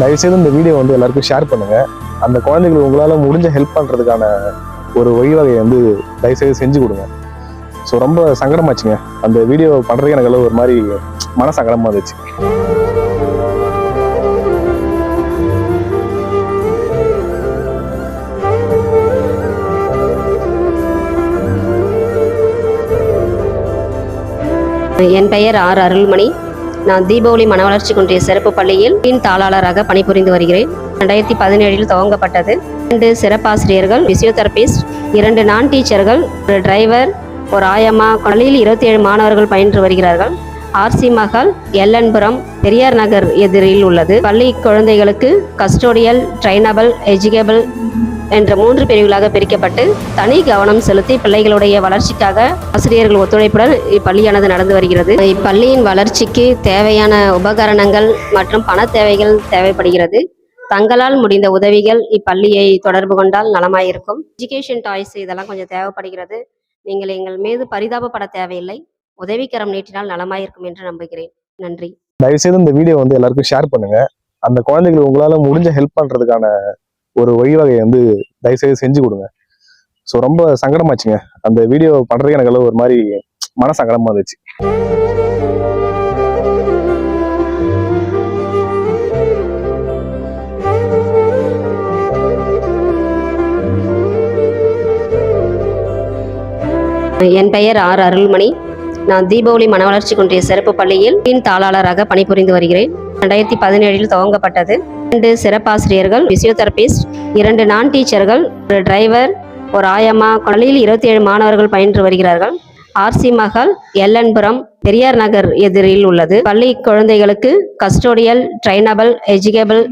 தயவுசெய்து இந்த வீடியோ எல்லாருக்கும் ஷேர் பண்ணுங்க. அந்த குழந்தைகளுக்கு உங்களால முடிஞ்ச ஹெல்ப் பண்றதுக்கான ஒரு வழிவகையை தயவுசெய்து செஞ்சு கொடுங்க. ஸோ ரொம்ப சங்கடமாச்சுங்க. அந்த வீடியோ பண்றதுக்கு எனக்கு ஒரு மாதிரி மன சங்கடமா இருந்துச்சு. என் பெயர் ஆர் அருள்மணி. நான் தீபாவளி மனவளர்ச்சி குன்றிய சிறப்பு பள்ளியில் தாளாளராக பணிபுரிந்து வருகிறேன். 2017 துவங்கப்பட்டது. 2 சிறப்பாசிரியர்கள், பிசியோதெரபிஸ்ட், 2 நான் டீச்சர்கள், ஒரு டிரைவர், ஒரு ஆயம்மா. பள்ளியில் 27 மாணவர்கள் பயின்று வருகிறார்கள். ஆர்சி மஹால், எல்லன்புரம், பெரியார் நகர் எதிரில் உள்ளது. பள்ளி குழந்தைகளுக்கு கஸ்டோடியல், ட்ரைனபிள், எஜுகேபிள் என்ற 3 பிரிவுகளாக பிரிக்கப்பட்டு தனி கவனம் செலுத்தி பிள்ளைகளுடைய வளர்ச்சிக்காக ஆசிரியர்கள் ஒத்துழைப்புடன் இப்பள்ளியானது நடந்து வருகிறது. இப்பள்ளியின் வளர்ச்சிக்கு தேவையான உபகரணங்கள் மற்றும் பண தேவைகள் தேவைப்படுகிறது. தங்களால் முடிந்த உதவிகள் இப்பள்ளியை தொடர்பு கொண்டால் நலமாயிருக்கும். எஜுகேஷன் டாய்ஸ் இதெல்லாம் கொஞ்சம் தேவைப்படுகிறது. நீங்கள் எங்கள் மீது பரிதாபப்பட தேவையில்லை. உதவிக்கரம் நீட்டினால் நலமாயிருக்கும் என்று நம்புகிறேன். நன்றி. தயவுசெய்து இந்த வீடியோ எல்லாருக்கும் ஷேர் பண்ணுங்க. அந்த குழந்தைகளுக்கு உங்களால முடிஞ்ச ஹெல்ப் பண்றதுக்கான ஒரு வழிவகையை தயவுசெய்து செஞ்சு கொடுங்க. ஸோ ரொம்ப சங்கடமாச்சுங்க. அந்த வீடியோ பண்றதுக்கு எனக்கு ஒரு மாதிரி மன சங்கடமா இருந்துச்சு. என் பெயர் ஆர் அருள்மணி. நான் தீபாவளி மனவளர்ச்சி குன்றிய சிறப்பு பள்ளியில் தாளாளராக பணிபுரிந்து வருகிறேன். 2017 துவங்கப்பட்டது. 2 சிறப்பாசிரியர்கள், பிசியோதெரபிஸ்ட், 2 நான் டீச்சர்கள், ஒரு டிரைவர், ஒரு ஆயம்மா. பள்ளியில் 27 மாணவர்கள் பயின்று வருகிறார்கள். ஆர்சி மஹால், எல்லன்புரம், பெரியார் நகர் எதிரில் உள்ளது. பள்ளி குழந்தைகளுக்கு கஸ்டோடியல், ட்ரைனபிள், எஜுகேபிள்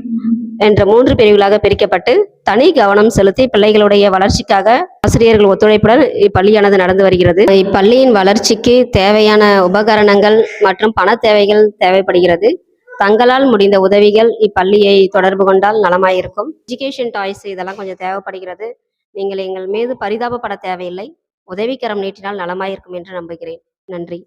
என்ற 3 பிரிவுகளாக பிரிக்கப்பட்டு தனி கவனம் செலுத்தி பிள்ளைகளுடைய வளர்ச்சிக்காக ஆசிரியர்கள் ஒத்துழைப்புடன் இப்பள்ளியானது நடந்து வருகிறது. இப்பள்ளியின் வளர்ச்சிக்கு தேவையான உபகரணங்கள் மற்றும் பண தேவைகள் தேவைப்படுகிறது. தங்களால் முடிந்த உதவிகள் இப்பள்ளியை தொடர்பு கொண்டால் நலமாயிருக்கும். எஜுகேஷன் டாய்ஸ் இதெல்லாம் கொஞ்சம் தேவைப்படுகிறது. நீங்கள் எங்கள் மீது பரிதாபப்பட தேவையில்லை. உதவிக்கரம் நீட்டினால் நலமாயிருக்கும் என்று நம்புகிறேன். நன்றி.